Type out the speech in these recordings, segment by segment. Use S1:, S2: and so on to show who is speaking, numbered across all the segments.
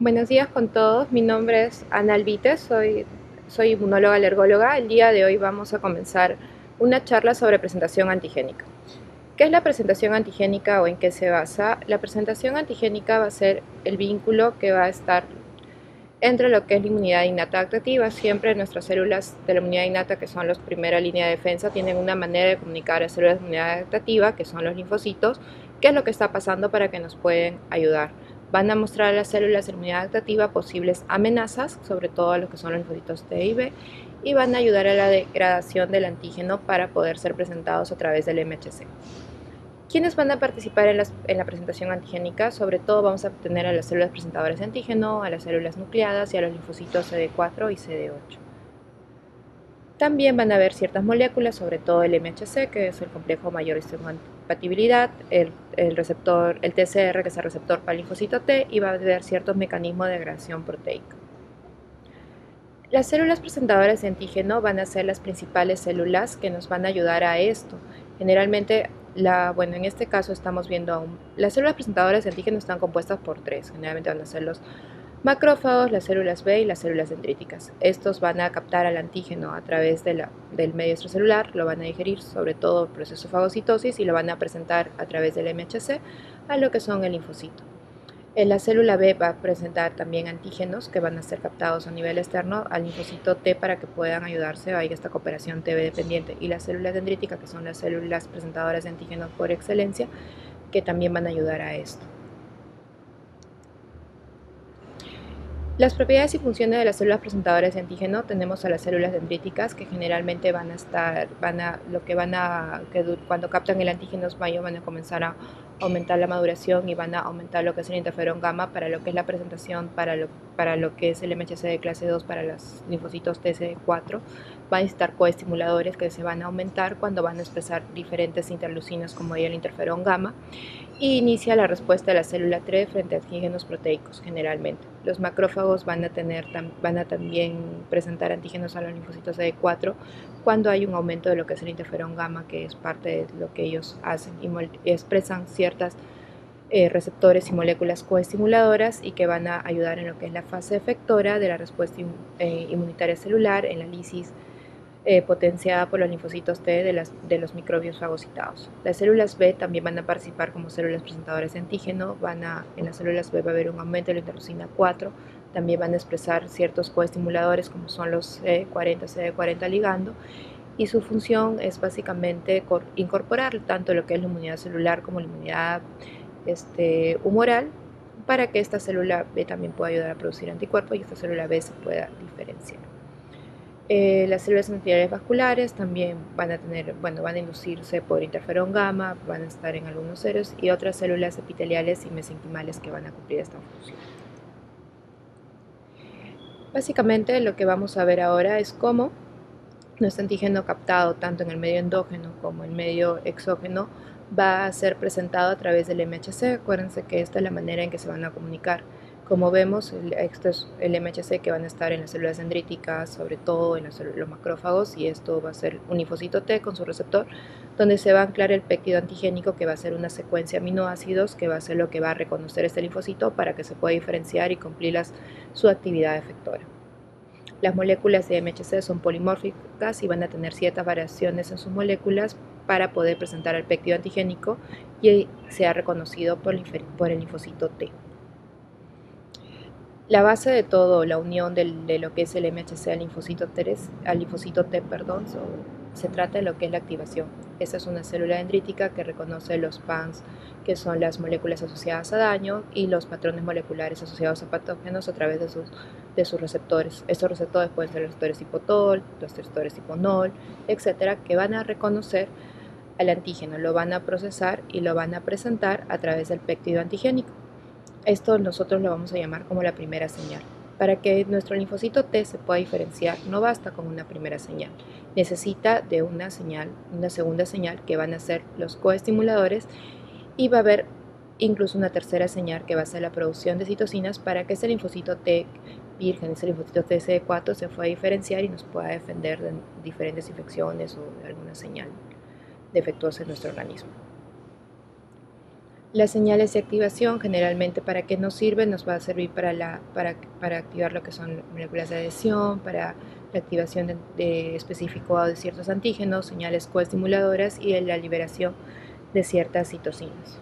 S1: Buenos días con todos, mi nombre es Ana Alvite, soy inmunóloga alergóloga. El día de hoy vamos a comenzar una charla sobre presentación antigénica. ¿Qué es la presentación antigénica o en qué se basa? La presentación antigénica va a ser el vínculo que va a estar entre lo que es la inmunidad innata adaptativa. Siempre nuestras células de la inmunidad innata, que son las primera línea de defensa, tienen una manera de comunicar a células de inmunidad adaptativa, que son los linfocitos, qué es lo que está pasando para que nos pueden ayudar. Van a mostrar a las células de inmunidad adaptativa posibles amenazas, sobre todo a los que son los linfocitos T y B, y van a ayudar a la degradación del antígeno para poder ser presentados a través del MHC. ¿Quiénes van a participar en la presentación antigénica? Sobre todo vamos a tener a las células presentadoras de antígeno, a las células nucleadas y a los linfocitos CD4 y CD8. También van a haber ciertas moléculas, sobre todo el MHC, que es el complejo mayor histocompatibilidad, el receptor, el TCR, que es el receptor para el linfocito T, y va a haber ciertos mecanismos de degradación proteica. Las células presentadoras de antígeno van a ser las principales células que nos van a ayudar a esto. Generalmente, en este caso estamos viendo las células presentadoras de antígeno están compuestas por tres. Generalmente van a ser los macrófagos, las células B y las células dendríticas. Estos van a captar al antígeno a través del medio extracelular, lo van a digerir, sobre todo el proceso de fagocitosis, y lo van a presentar a través del MHC a lo que son el linfocito. La célula B va a presentar también antígenos que van a ser captados a nivel externo al linfocito T para que puedan ayudarse a esta cooperación TB dependiente, y las células dendríticas, que son las células presentadoras de antígenos por excelencia, que también van a ayudar a esto. Las propiedades y funciones de las células presentadoras de antígeno: tenemos a las células dendríticas, que generalmente cuando captan el antígeno mayo van a comenzar a aumentar la maduración y van a aumentar lo que es el interferón gamma para lo que es la presentación, para lo que es el MHC de clase 2 para los linfocitos TCD4. Van a estar coestimuladores que se van a aumentar cuando van a expresar diferentes interleucinas como el interferón gamma, y inicia la respuesta de la célula T frente a antígenos proteicos. Generalmente los macrófagos van a también presentar antígenos a los linfocitos CD4 cuando hay un aumento de lo que es el interferón gamma, que es parte de lo que ellos hacen, y expresan ciertas receptores y moléculas coestimuladoras, y que van a ayudar en lo que es la fase efectora de la respuesta inmunitaria celular, en la lisis potenciada por los linfocitos T de los microbios fagocitados. Las células B también van a participar como células presentadoras de antígeno. En las células B va a haber un aumento de la interleucina 4. También van a expresar ciertos coestimuladores como son los CD40 ligando, y su función es básicamente incorporar tanto lo que es la inmunidad celular como la inmunidad humoral, para que esta célula B también pueda ayudar a producir anticuerpos y esta célula B se pueda diferenciar. Las células endoteliales vasculares también van a inducirse por interferón gamma, van a estar en algunos ceros, y otras células epiteliales y mesenquimales que van a cumplir esta función. Básicamente lo que vamos a ver ahora es cómo nuestro antígeno captado tanto en el medio endógeno como en el medio exógeno va a ser presentado a través del MHC. Acuérdense que esta es la manera en que se van a comunicar. Como vemos, esto es el MHC que van a estar en las células dendríticas, sobre todo en los macrófagos, y esto va a ser un linfocito T con su receptor, donde se va a anclar el péptido antigénico, que va a ser una secuencia de aminoácidos que va a ser lo que va a reconocer este linfocito para que se pueda diferenciar y cumplir su actividad efectora. Las moléculas de MHC son polimórficas y van a tener ciertas variaciones en sus moléculas para poder presentar el péptido antigénico y sea reconocido por el linfocito T. La base de todo, la unión de lo que es el MHC al linfocito T, se trata de lo que es la activación. Esta es una célula dendrítica que reconoce los PANs, que son las moléculas asociadas a daño, y los patrones moleculares asociados a patógenos a través de sus receptores. Estos receptores pueden ser los receptores tipo TOL, los receptores tipo NOL, etcétera, que van a reconocer al antígeno, lo van a procesar y lo van a presentar a través del péptido antigénico. Esto nosotros lo vamos a llamar como la primera señal. Para que nuestro linfocito T se pueda diferenciar, no basta con una primera señal, necesita de una segunda señal, que van a ser los coestimuladores, y va a haber incluso una tercera señal, que va a ser la producción de citocinas, para que ese linfocito T virgen, ese linfocito TCD4, se pueda diferenciar y nos pueda defender de diferentes infecciones o de alguna señal defectuosa en nuestro organismo. Las señales de activación, generalmente, ¿para qué nos sirven? Nos va a servir para activar lo que son moléculas de adhesión, para la activación específico de ciertos antígenos, señales coestimuladoras y en la liberación de ciertas citocinas.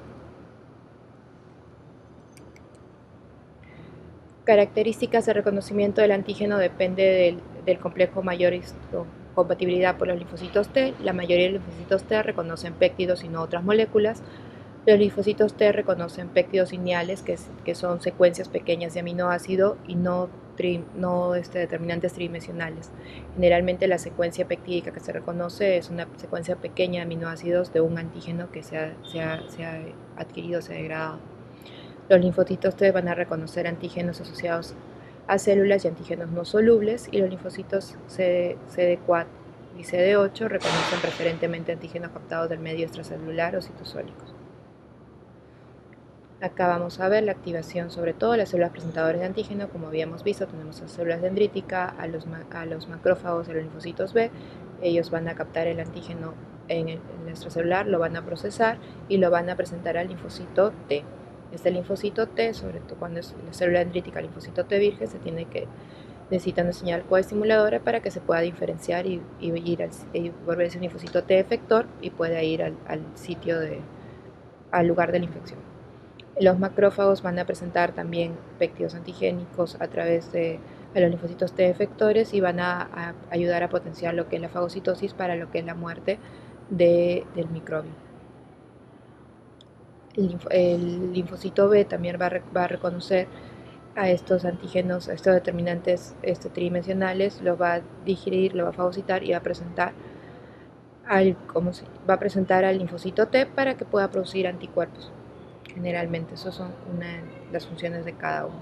S1: Características de reconocimiento del antígeno depende del complejo mayor compatibilidad por los linfocitos T. La mayoría de los linfocitos T reconocen péptidos y no otras moléculas. Los linfocitos T reconocen péptidos lineales, que son secuencias pequeñas de aminoácido y no determinantes tridimensionales. Generalmente la secuencia peptídica que se reconoce es una secuencia pequeña de aminoácidos de un antígeno que se ha adquirido, se ha degradado. Los linfocitos T van a reconocer antígenos asociados a células y antígenos no solubles, y los linfocitos CD4 y CD8 reconocen preferentemente antígenos captados del medio extracelular o citosólicos. Acá vamos a ver la activación sobre todo de las células presentadoras de antígeno. Como habíamos visto, tenemos a células dendríticas, a los macrófagos, a los linfocitos B. Ellos van a captar el antígeno en el extracelular, lo van a procesar y lo van a presentar al linfocito T. Este linfocito T, sobre todo cuando es la célula dendrítica, el linfocito T virgen, necesita una señal coestimuladora para que se pueda diferenciar y volver ese linfocito T efector y pueda ir al lugar de la infección. Los macrófagos van a presentar también péptidos antigénicos a través de los linfocitos T efectores y van a ayudar a potenciar lo que es la fagocitosis para lo que es la muerte del microbio. El linfocito B también va a reconocer a estos antígenos, a estos determinantes tridimensionales, lo va a digerir, lo va a fagocitar y va a presentar al linfocito T para que pueda producir anticuerpos. Generalmente, esas son las funciones de cada uno.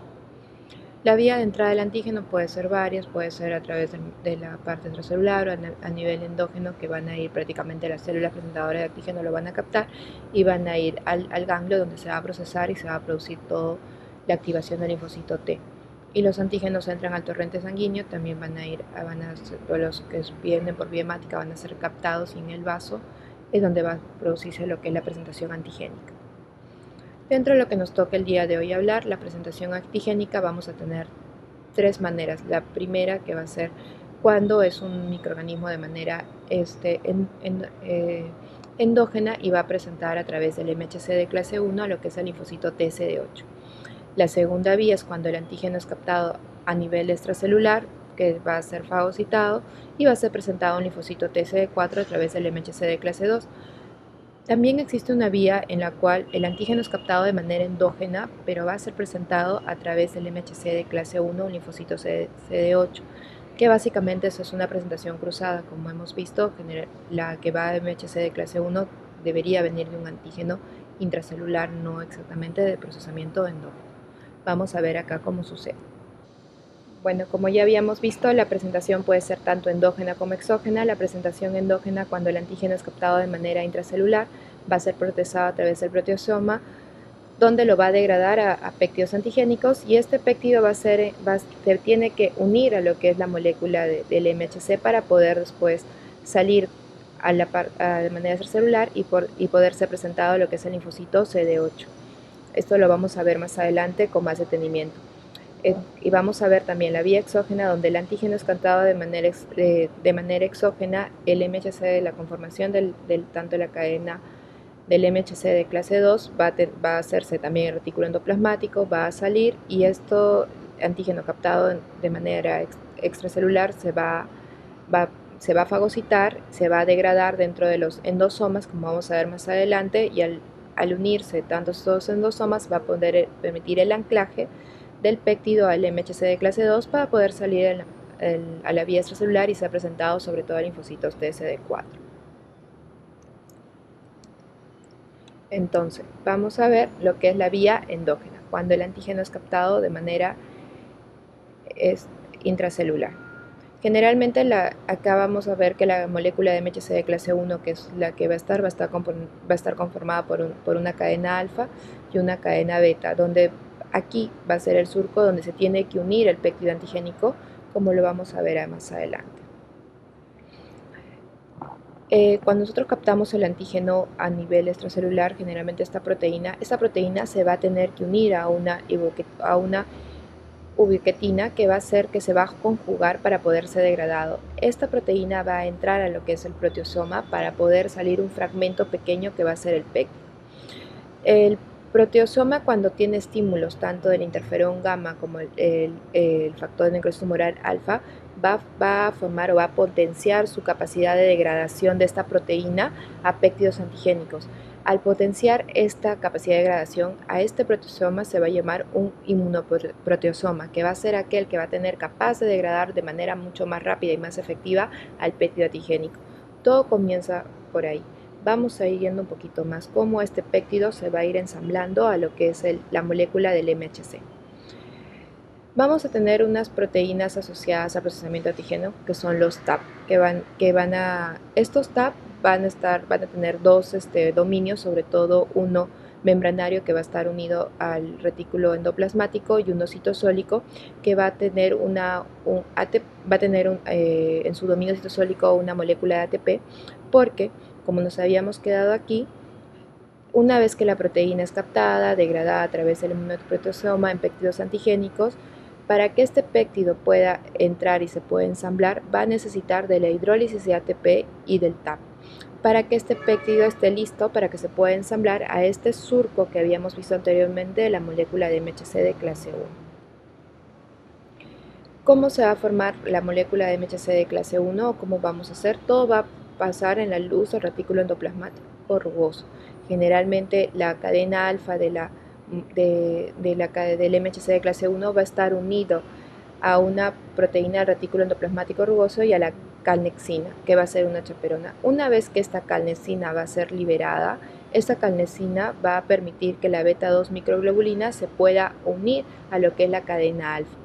S1: La vía de entrada del antígeno puede ser varias, puede ser a través de la parte extracelular o a nivel endógeno, que van a ir prácticamente las células presentadoras de antígeno, lo van a captar y van a ir al ganglio donde se va a procesar y se va a producir toda la activación del linfocito T. Y los antígenos entran al torrente sanguíneo, también los que vienen por vía hemática van a ser captados y en el vaso es donde va a producirse lo que es la presentación antigénica. Dentro de lo que nos toca el día de hoy hablar, la presentación antigénica, vamos a tener tres maneras. La primera, que va a ser cuando es un microorganismo de manera endógena y va a presentar a través del MHC de clase 1 lo que es el linfocito TCD8. La segunda vía es cuando el antígeno es captado a nivel extracelular, que va a ser fagocitado y va a ser presentado un linfocito TCD4 a través del MHC de clase 2. También existe una vía en la cual el antígeno es captado de manera endógena, pero va a ser presentado a través del MHC de clase 1, un linfocito CD8, que básicamente eso es una presentación cruzada. Como hemos visto, la que va a MHC de clase 1 debería venir de un antígeno intracelular, no exactamente de procesamiento endógeno. Vamos a ver acá cómo sucede. Bueno, como ya habíamos visto, la presentación puede ser tanto endógena como exógena. La presentación endógena, cuando el antígeno es captado de manera intracelular, va a ser procesado a través del proteasoma, donde lo va a degradar a péptidos antigénicos, y este péptido se tiene que unir a lo que es la molécula del MHC para poder después salir de manera extracelular y poder ser presentado a lo que es el linfocito CD8. Esto lo vamos a ver más adelante con más detenimiento. Y vamos a ver también la vía exógena, donde el antígeno es captado de manera exógena. El MHC, la conformación tanto de la cadena del MHC de clase 2 va a hacerse también el retículo endoplasmático, va a salir, y esto antígeno captado de manera extracelular se va a fagocitar, se va a degradar dentro de los endosomas, como vamos a ver más adelante, y al unirse tantos estos endosomas va a poder permitir el anclaje del péptido al MHC de clase 2 para poder salir a la vía extracelular y ser presentado sobre todo a linfocitos TCD4. Entonces, vamos a ver lo que es la vía endógena, cuando el antígeno es captado de manera intracelular. Generalmente acá vamos a ver que la molécula de MHC de clase 1, que es la que va a estar conformada por una cadena alfa y una cadena beta, donde aquí va a ser el surco donde se tiene que unir el péptido antigénico, como lo vamos a ver más adelante. Cuando nosotros captamos el antígeno a nivel extracelular, generalmente esta proteína se va a tener que unir a una ubiquitina que va a hacer que se va a conjugar para poder ser degradado. Esta proteína va a entrar a lo que es el proteosoma para poder salir un fragmento pequeño que va a ser el péptido. El proteosoma, cuando tiene estímulos tanto del interferón gamma como el factor de necrosis tumoral alfa, va a formar o va a potenciar su capacidad de degradación de esta proteína a péptidos antigénicos. Al potenciar esta capacidad de degradación, a este proteosoma se va a llamar un inmunoproteosoma, que va a ser aquel que va a tener capaz de degradar de manera mucho más rápida y más efectiva al péptido antigénico. Todo comienza por ahí. Vamos a ir viendo un poquito más cómo este péptido se va a ir ensamblando a lo que es la molécula del MHC. Vamos a tener unas proteínas asociadas al procesamiento antígeno que son los TAP, estos TAP van a tener dos dominios, sobre todo uno membranario que va a estar unido al retículo endoplasmático y uno citosólico que va a tener, en su dominio citosólico una molécula de ATP, porque como nos habíamos quedado aquí, una vez que la proteína es captada, degradada a través del inmunoproteosoma en péptidos antigénicos, para que este péptido pueda entrar y se pueda ensamblar, va a necesitar de la hidrólisis de ATP y del TAP. Para que este péptido esté listo para que se pueda ensamblar a este surco que habíamos visto anteriormente de la molécula de MHC de clase 1. ¿Cómo se va a formar la molécula de MHC de clase 1 o cómo vamos a hacer? Todo va a pasar en la luz del retículo endoplasmático rugoso. Generalmente la cadena alfa del MHC de clase 1 va a estar unido a una proteína del retículo endoplasmático rugoso y a la calnexina, que va a ser una chaperona. Una vez que esta calnexina va a ser liberada, esta calnexina va a permitir que la beta-2 microglobulina se pueda unir a lo que es la cadena alfa.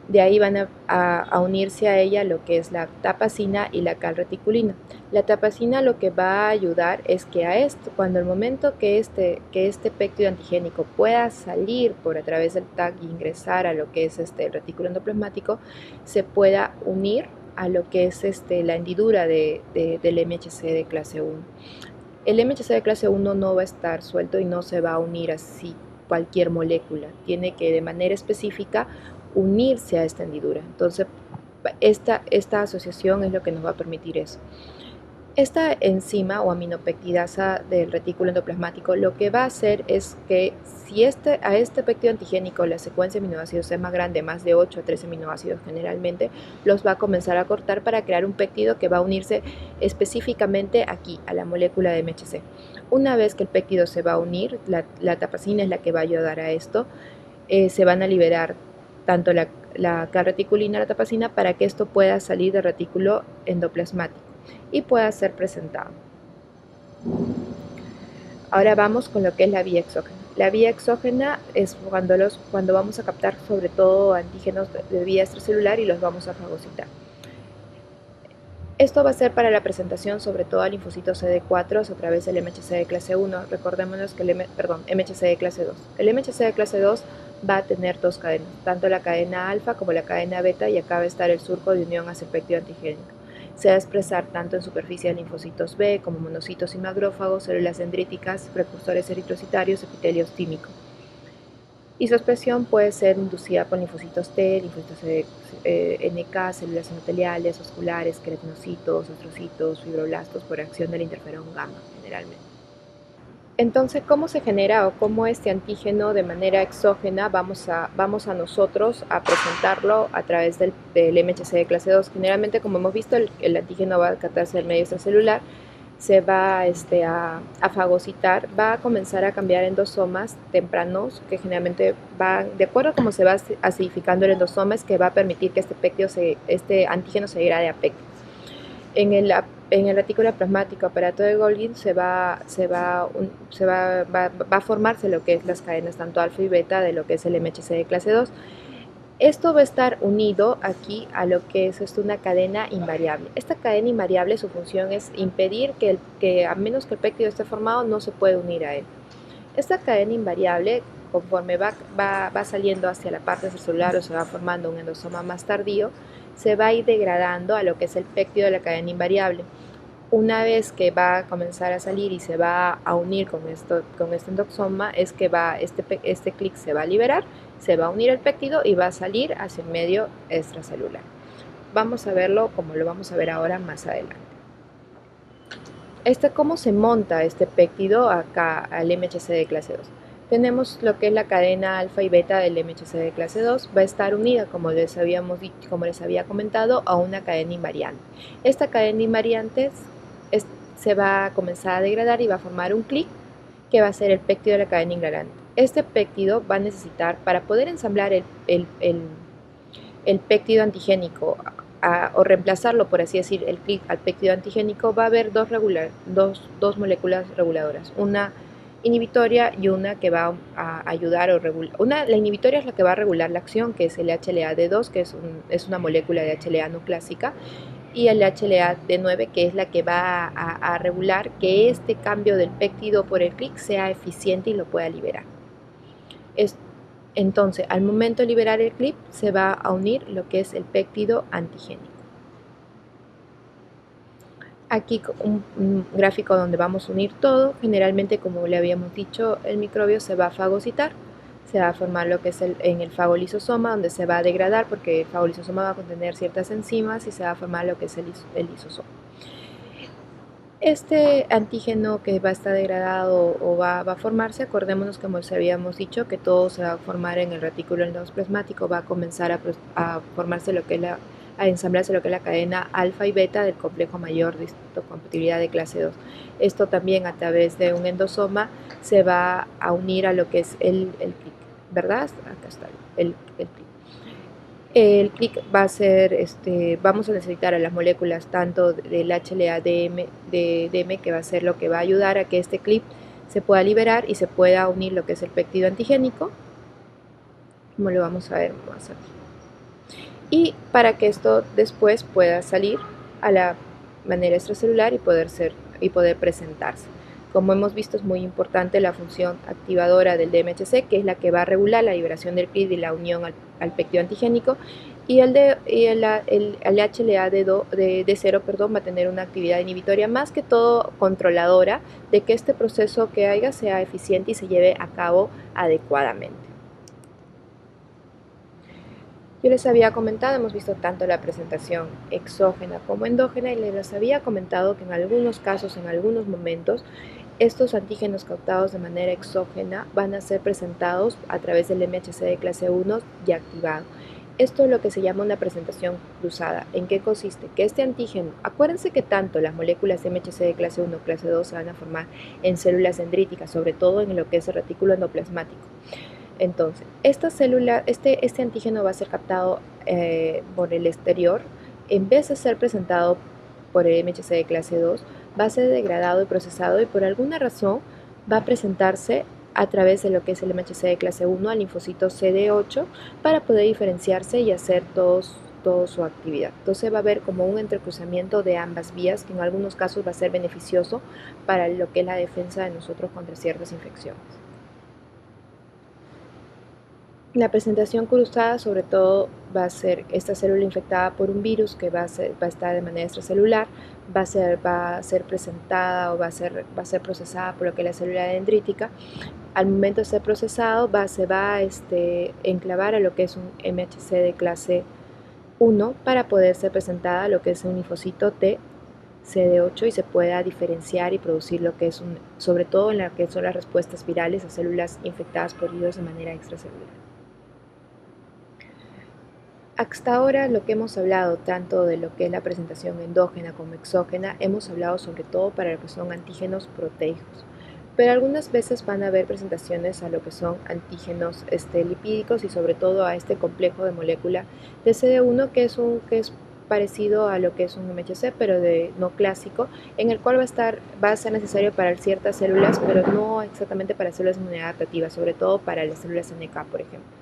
S1: De ahí van a unirse a ella lo que es la tapacina y la calreticulina. La tapacina lo que va a ayudar es que cuando el momento que este péptido antigénico pueda salir por a través del TAC e ingresar a lo que es el retículo endoplasmático, se pueda unir a lo que es la hendidura del MHC de clase 1. El MHC de clase 1 no va a estar suelto y no se va a unir así cualquier molécula. Tiene que de manera específica unirse a esta hendidura. Entonces, esta asociación es lo que nos va a permitir eso. Esta enzima o aminopeptidasa del retículo endoplasmático lo que va a hacer es que si a este péptido antigénico la secuencia de aminoácidos es más grande, más de 8 a 13 aminoácidos generalmente, los va a comenzar a cortar para crear un péptido que va a unirse específicamente aquí, a la molécula de MHC. Una vez que el péptido se va a unir, la tapacina es la que va a ayudar a esto, se van a liberar tanto la calreticulina y la tapacina para que esto pueda salir del retículo endoplasmático y pueda ser presentado. Ahora vamos con lo que es la vía exógena. La vía exógena es cuando vamos a captar sobre todo antígenos de vía extracelular y los vamos a fagocitar. Esto va a ser para la presentación sobre todo a linfocitos CD4 a través del MHC de clase 1. Recordémonos que MHC de clase 2. El MHC de clase 2 va a tener dos cadenas, tanto la cadena alfa como la cadena beta, y acá va a estar el surco de unión hacia el péptido antigénico. Se va a expresar tanto en superficie de linfocitos B como monocitos y macrófagos, células dendríticas, precursores eritrocitarios, epitelio tímico. Y su expresión puede ser inducida por linfocitos T, linfocitos NK, células endoteliales, vasculares, queratinocitos, astrocitos, fibroblastos por acción del interferón gamma generalmente. Entonces, ¿cómo se genera o cómo este antígeno de manera exógena vamos a nosotros a presentarlo a través del MHC de clase 2? Generalmente, como hemos visto, el antígeno va a captarse del medio extracelular, se va a fagocitar, va a comenzar a cambiar endosomas tempranos, que generalmente van, de acuerdo a cómo se va acidificando el endosoma, es que va a permitir que este antígeno se degrade a péptidos. En el retículo plasmático aparato de Golgi va a formarse lo que es las cadenas tanto alfa y beta de lo que es el MHC de clase 2. Esto va a estar unido aquí a lo que es una cadena invariable. Esta cadena invariable, su función es impedir que a menos que el péptido esté formado, no se puede unir a él. Esta cadena invariable, conforme va saliendo hacia la parte celular o se va formando un endosoma más tardío, se va a ir degradando a lo que es el péptido de la cadena invariable. Una vez que va a comenzar a salir y se va a unir con este endosoma, es que este clic se va a liberar, se va a unir al péptido y va a salir hacia el medio extracelular. Vamos a verlo como lo vamos a ver ahora más adelante. ¿Cómo se monta este péptido acá al MHC de clase 2? Tenemos lo que es la cadena alfa y beta del MHC de clase 2, va a estar unida, como les había comentado, a una cadena invariante. Esta cadena invariante se va a comenzar a degradar y va a formar un clic que va a ser el péptido de la cadena invariante. Este péptido va a necesitar, para poder ensamblar el péptido antigénico o reemplazarlo, por así decir, el clic al péptido antigénico, va a haber dos moléculas reguladoras, una inhibitoria y una que va a ayudar o regular. La inhibitoria es la que va a regular la acción, que es el HLA-D2, que es una molécula de HLA no clásica, y el HLA-D9, que es la que va a regular que este cambio del péptido por el clic sea eficiente y lo pueda liberar. Entonces, al momento de liberar el clip, se va a unir lo que es el péptido antigénico. Aquí un gráfico donde vamos a unir todo. Generalmente, como le habíamos dicho, el microbio se va a fagocitar. Se va a formar lo que es en el fagolisosoma, donde se va a degradar, porque el fagolisosoma va a contener ciertas enzimas y se va a formar lo que es el lisosoma. Este antígeno que va a estar degradado o va a formarse, acordémonos, como les habíamos dicho, que todo se va a formar en el retículo endoplasmático, va a comenzar a formarse lo que es a ensamblarse lo que es la cadena alfa y beta del complejo mayor de histocompatibilidad de clase 2. Esto también a través de un endosoma se va a unir a lo que es el clic, ¿verdad? Acá está el clic. El clic va a ser, vamos a necesitar a las moléculas tanto del HLA-DM, que va a ser lo que va a ayudar a que este clip se pueda liberar y se pueda unir lo que es el péptido antigénico, como lo vamos a ver más aquí. Y para que esto después pueda salir a la manera extracelular y poder presentarse. Como hemos visto, es muy importante la función activadora del DMHC, que es la que va a regular la liberación del clip y la unión al péptido antigénico, y el HLA de 0 va a tener una actividad inhibitoria, más que todo controladora de que este proceso que haya sea eficiente y se lleve a cabo adecuadamente. Yo les había comentado, hemos visto tanto la presentación exógena como endógena, y les había comentado que en algunos casos, en algunos momentos, estos antígenos captados de manera exógena van a ser presentados a través del MHC de clase 1 y activado. Esto es lo que se llama una presentación cruzada. ¿En qué consiste? Que este antígeno, acuérdense que tanto las moléculas MHC de clase 1 y clase 2 se van a formar en células dendríticas, sobre todo en lo que es el retículo endoplasmático. Entonces, esta célula, este antígeno va a ser captado por el exterior. En vez de ser presentado por el MHC de clase 2, va a ser degradado y procesado, y por alguna razón va a presentarse a través de lo que es el MHC de clase 1 al linfocito CD8 para poder diferenciarse y hacer toda su actividad. Entonces va a haber como un entrecruzamiento de ambas vías, que en algunos casos va a ser beneficioso para lo que es la defensa de nosotros contra ciertas infecciones. La presentación cruzada sobre todo va a ser esta célula infectada por un virus que va a estar de manera extracelular, va a ser presentada o va a ser procesada por lo que es la célula dendrítica. Al momento de ser procesado se va a enclavar a lo que es un MHC de clase 1 para poder ser presentada a lo que es un linfocito T CD8 y se pueda diferenciar y producir lo que es sobre todo en lo que son las respuestas virales a células infectadas por virus de manera extracelular. Hasta ahora lo que hemos hablado, tanto de lo que es la presentación endógena como exógena, hemos hablado sobre todo para lo que son antígenos proteicos. Pero algunas veces van a haber presentaciones a lo que son antígenos lipídicos y sobre todo a este complejo de molécula de CD1 que es parecido a lo que es un MHC, pero no clásico, en el cual va a ser necesario para ciertas células, pero no exactamente para células de inmunidad adaptativa, sobre todo para las células NK, por ejemplo.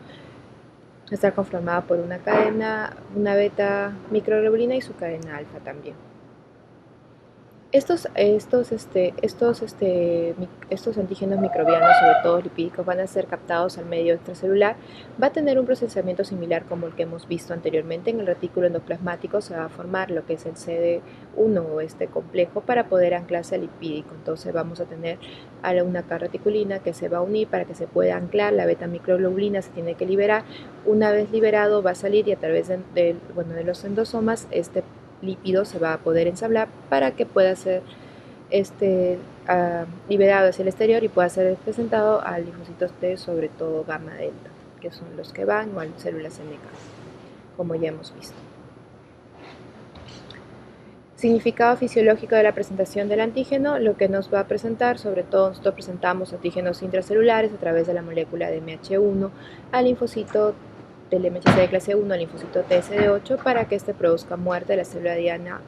S1: Está conformada por una cadena, una beta microglobulina y su cadena alfa también. Estos antígenos microbianos, sobre todo lipídicos, van a ser captados al medio extracelular. Va a tener un procesamiento similar como el que hemos visto anteriormente. En el retículo endoplasmático se va a formar lo que es el CD1 o este complejo para poder anclarse al lipídico. Entonces vamos a tener una carreticulina que se va a unir para que se pueda anclar. La beta microglobulina se tiene que liberar. Una vez liberado va a salir y a través de los endosomas lípido se va a poder ensamblar para que pueda ser liberado hacia el exterior y pueda ser presentado a linfocitos T, sobre todo gamma delta, que son los que van, o a células NK, como ya hemos visto. Significado fisiológico de la presentación del antígeno, lo que nos va a presentar, sobre todo nosotros presentamos antígenos intracelulares a través de la molécula de MH1 al linfocito del MHC de clase 1 al linfocito TSD8 para que éste produzca muerte de la célula diana,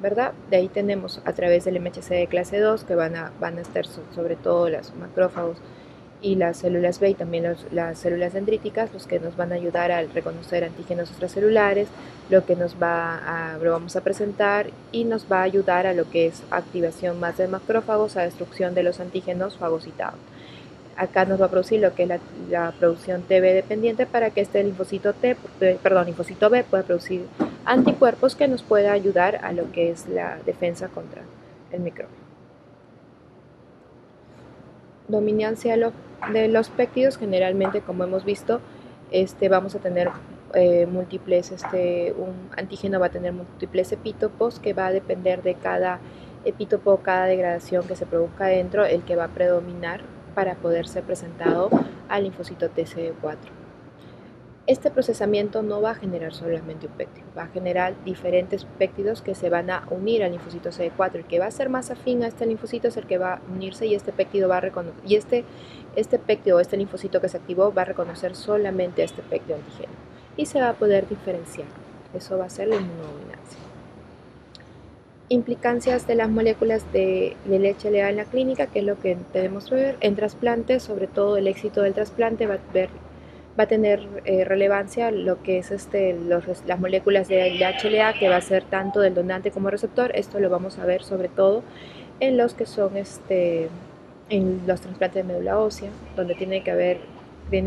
S1: ¿verdad? De ahí tenemos a través del MHC de clase 2 que van a estar sobre todo los macrófagos y las células B y también las células dendríticas, los que nos van a ayudar a reconocer antígenos extracelulares, lo vamos a presentar y nos va a ayudar a lo que es activación más de macrófagos, a destrucción de los antígenos fagocitados. Acá nos va a producir lo que es la producción TB dependiente para que este linfocito B pueda producir anticuerpos que nos pueda ayudar a lo que es la defensa contra el microbio. Dominancia de los péptidos, generalmente, como hemos visto, vamos a tener múltiples, un antígeno va a tener múltiples epítopos que va a depender de cada epítopo, cada degradación que se produzca dentro, el que va a predominar para poder ser presentado al linfocito TCD4. Este procesamiento no va a generar solamente un péptido, va a generar diferentes péptidos que se van a unir al linfocito CD4. El que va a ser más afín a este linfocito es el que va a unirse y este péptido va a reconocer, y este péptido o este linfocito que se activó va a reconocer solamente este péptido antígeno y se va a poder diferenciar. Eso va a ser la inmunodominancia. Implicancias de las moléculas del HLA en la clínica, que es lo que debemos ver. En trasplantes, sobre todo el éxito del trasplante va a tener relevancia lo que es las moléculas del HLA, que va a ser tanto del donante como receptor. Esto lo vamos a ver sobre todo en los que son en los trasplantes de médula ósea, donde tienen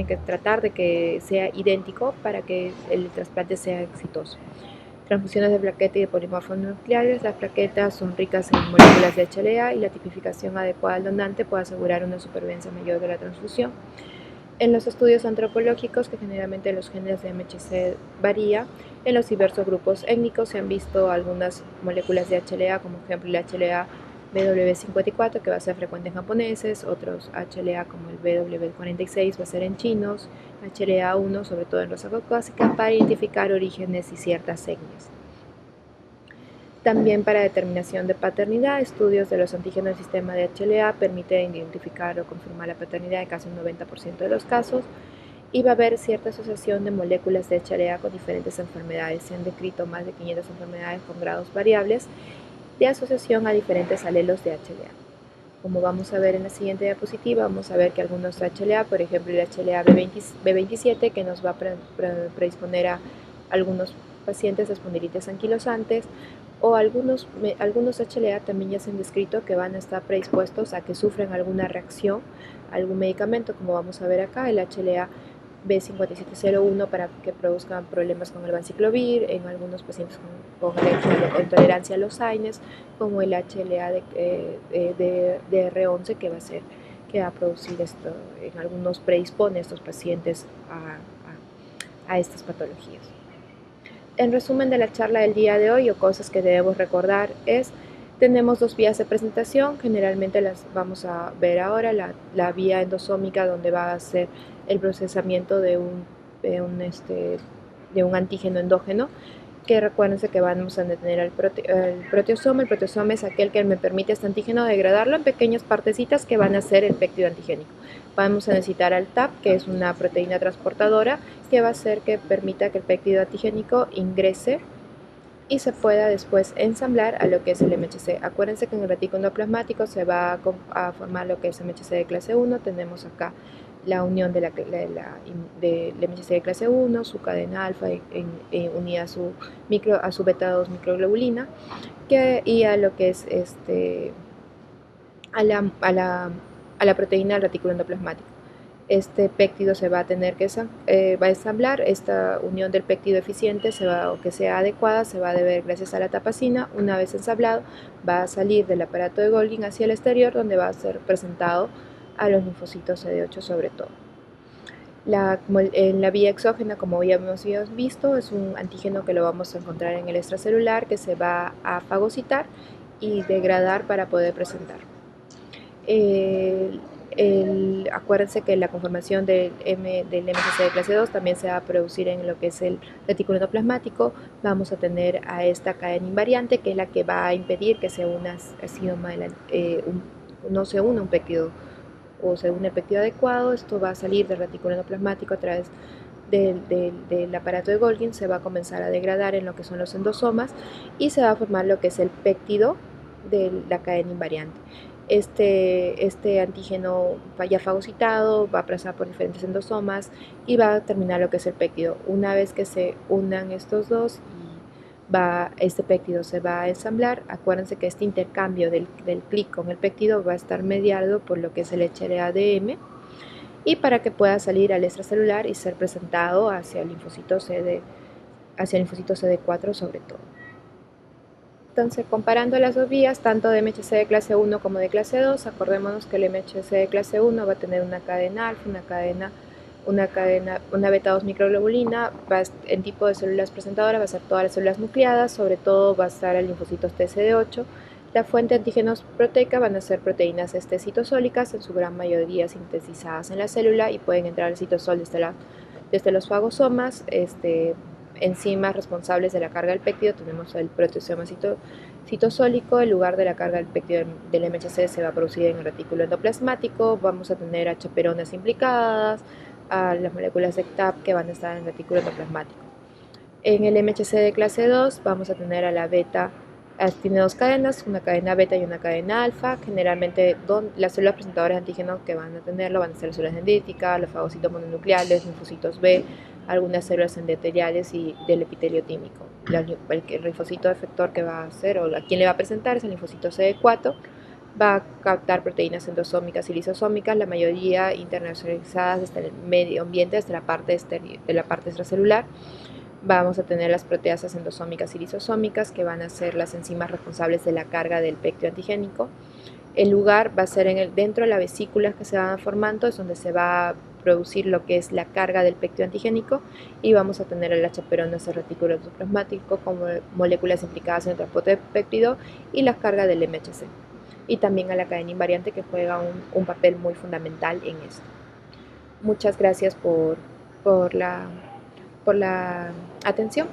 S1: que tratar de que sea idéntico para que el trasplante sea exitoso. Transfusiones de plaqueta y de polimorfos nucleares. Las plaquetas son ricas en moléculas de HLA y la tipificación adecuada del donante puede asegurar una supervivencia mayor de la transfusión. En los estudios antropológicos, que generalmente los genes de MHC varía, en los diversos grupos étnicos se han visto algunas moléculas de HLA, como ejemplo el HLA BW54, que va a ser frecuente en japoneses, otros HLA como el BW46 va a ser en chinos, HLA1 sobre todo en raza caucásica, para identificar orígenes y ciertas etnias. También para determinación de paternidad, estudios de los antígenos del sistema de HLA permiten identificar o confirmar la paternidad en casi un 90% de los casos, y va a haber cierta asociación de moléculas de HLA con diferentes enfermedades. Se han descrito más de 500 enfermedades con grados variables de asociación a diferentes alelos de HLA. Como vamos a ver en la siguiente diapositiva, vamos a ver que algunos HLA, por ejemplo el HLA B27, que nos va a predisponer a algunos pacientes de espondilitis anquilosantes, o algunos HLA también ya se han descrito que van a estar predispuestos a que sufran alguna reacción a algún medicamento, como vamos a ver acá, el HLA B5701 para que produzcan problemas con el vanciclovir, en algunos pacientes con intolerancia a los AINES, como el HLA de DR11 que va a producir esto, en algunos predispone a estos pacientes a estas patologías. En resumen de la charla del día de hoy, o cosas que debemos recordar, tenemos dos vías de presentación, generalmente las vamos a ver ahora, la vía endosómica, donde va a ser el procesamiento de un antígeno endógeno, que recuérdense que vamos a detener el proteosoma. El proteosoma es aquel que me permite este antígeno degradarlo en pequeñas partecitas que van a ser el péptido antigénico. Vamos a necesitar al TAP, que es una proteína transportadora, que va a hacer que permita que el péptido antigénico ingrese y se pueda después ensamblar a lo que es el MHC. Acuérdense que en el retículo endoplasmático se va a formar lo que es MHC de clase 1. Tenemos acá la unión del MHC de clase 1, su cadena alfa unida a su beta 2 microglobulina, y a lo que es a la proteína del retículo endoplasmático. Este péptido se va a tener que va a ensamblar. Esta unión del péptido eficiente o que sea adecuada se va a deber gracias a la tapacina. Una vez ensamblado, va a salir del aparato de Golgi hacia el exterior, donde va a ser presentado a los linfocitos CD8 sobre todo. En la vía exógena, como ya hemos visto, es un antígeno que lo vamos a encontrar en el extracelular, que se va a fagocitar y degradar para poder presentar. Acuérdense que la conformación del MHC de clase 2 también se va a producir en lo que es el retículo endoplasmático. Vamos a tener a esta cadena invariante, que es la que va a impedir que no se una un péptido o se une el péptido adecuado. Esto va a salir del retículo endoplasmático a través del aparato de Golgi, se va a comenzar a degradar en lo que son los endosomas y se va a formar lo que es el péptido de la cadena invariante. Este antígeno ya fagocitado va a pasar por diferentes endosomas y va a terminar lo que es el péptido. Una vez que se unan estos dos, este péptido se va a ensamblar. Acuérdense que este intercambio del clic con el péptido va a estar mediado por lo que es el HLA-DM, y para que pueda salir al extracelular y ser presentado hacia el linfocito CD4 sobre todo. Entonces, comparando las dos vías, tanto de MHC de clase 1 como de clase 2, acordémonos que el MHC de clase 1 va a tener una cadena alfa, una beta 2 microglobulina, en tipo de células presentadoras va a ser todas las células nucleadas, sobre todo va a estar el linfocitos TCD8. La fuente de antígenos proteica van a ser proteínas citosólicas, en su gran mayoría sintetizadas en la célula, y pueden entrar al citosol desde los fagosomas. Enzimas responsables de la carga del péptido, tenemos el proteasoma citosólico. El lugar de la carga del péptido del MHC se va a producir en el retículo endoplasmático. Vamos a tener a chaperonas implicadas, a las moléculas de CTAP que van a estar en el retículo endoplasmático. En el MHC de clase 2 vamos a tener a la beta. Tiene dos cadenas, una cadena beta y una cadena alfa. Generalmente las células presentadoras de antígenos que van a tenerlo van a ser las células dendríticas, los fagocitos mononucleares, linfocitos B, algunas células endoteliales y del epitelio tímico. El linfocito efector que va a hacer, o a quien le va a presentar, es el linfocito CD4. Va a captar proteínas endosómicas y lisosómicas, la mayoría internacionalizadas desde el medio ambiente, desde la parte extracelular. Vamos a tener las proteasas endosómicas y lisosómicas, que van a ser las enzimas responsables de la carga del péptido antigénico. El lugar va a ser dentro de las vesículas que se van formando, es donde se va a producir lo que es la carga del péptido antigénico, y vamos a tener a las chaperonas del retículo endoplasmático como moléculas implicadas en el transporte del péptido y la carga del MHC. Y también a la cadena invariante, que juega un papel muy fundamental en esto. Muchas gracias por la atención.